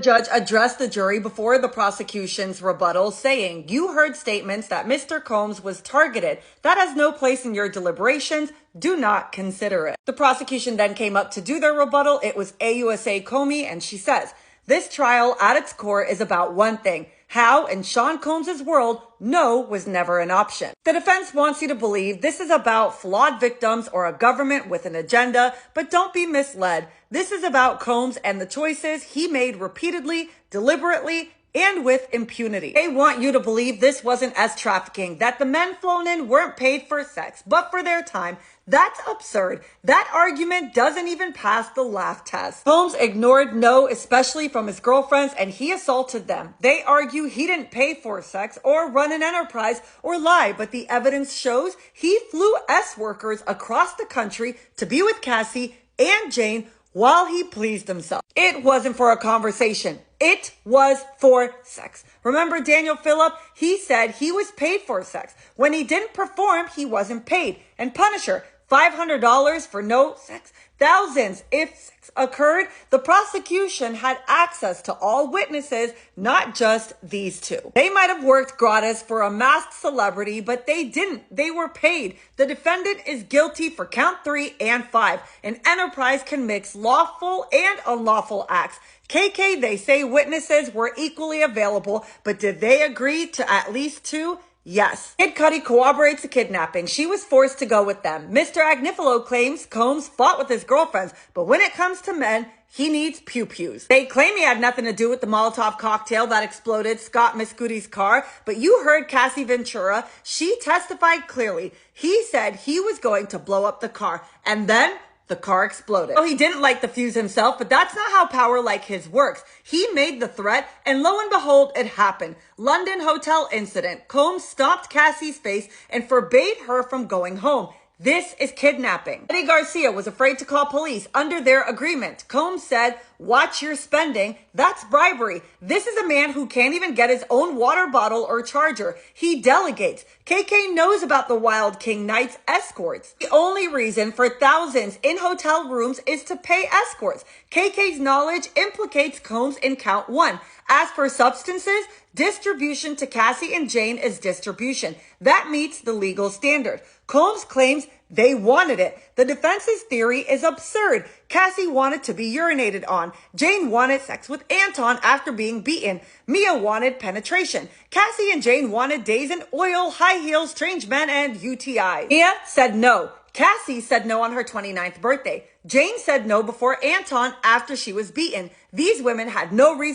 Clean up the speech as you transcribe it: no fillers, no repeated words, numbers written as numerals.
The judge addressed the jury before the prosecution's rebuttal, saying, "You heard statements that Mr. Combs was targeted. That has no place in your deliberations. Do not consider it." The prosecution then came up to do their rebuttal. It was AUSA Comey, and she says, "This trial at its core is about one thing. How, in Sean Combs' world, no was never an option." The defense wants you to believe this is about flawed victims or a government with an agenda, but don't be misled. This is about Combs and the choices he made repeatedly, deliberately, and with impunity. They want you to believe this wasn't as trafficking, that the men flown in weren't paid for sex, but for their time. That's absurd. That argument doesn't even pass the laugh test. Combs ignored no, especially from his girlfriends, and he assaulted them. They argue he didn't pay for sex or run an enterprise or lie, but the evidence shows he flew S-workers across the country to be with Cassie and Jane while he pleased himself. It wasn't for a conversation. It was for sex. Remember Daniel Phillip? He said he was paid for sex. When he didn't perform, he wasn't paid. And Punisher, $500 for no sex, thousands if sex occurred. The prosecution had access to all witnesses, not just these two. They might have worked gratis for a masked celebrity, but they didn't. They were paid. The defendant is guilty for count 3 and 5. An enterprise can mix lawful and unlawful acts. KK, they say witnesses were equally available, but did they agree to at least 2? Yes. Kid Cudi corroborates the kidnapping. She was forced to go with them. Mr. Agnifilo claims Combs fought with his girlfriends, but when it comes to men, he needs pew-pews. They claim he had nothing to do with the Molotov cocktail that exploded Scott Miscuti's car, but you heard Cassie Ventura. She testified clearly. He said he was going to blow up the car, and then the car exploded. So he didn't light the fuse himself, but that's not how power like his works. He made the threat, and lo and behold, it happened. London hotel incident. Combs stopped Cassie's face and forbade her from going home. This is kidnapping. Eddie Garcia was afraid to call police under their agreement. Combs said, "Watch your spending." That's bribery. This is a man who can't even get his own water bottle or charger. He delegates. KK knows about the Wild King Knights escorts. The only reason for thousands in hotel rooms is to pay escorts. KK's knowledge implicates Combs in count 1. As for substances, distribution to Cassie and Jane is distribution. That meets the legal standard. Combs claims they wanted it. The defense's theory is absurd. Cassie wanted to be urinated on. Jane wanted sex with Anton after being beaten. Mia wanted penetration. Cassie and Jane wanted days in oil, high heels, strange men, and UTIs. Mia said no. Cassie said no on her 29th birthday. Jane said no before Anton after she was beaten. These women had no reason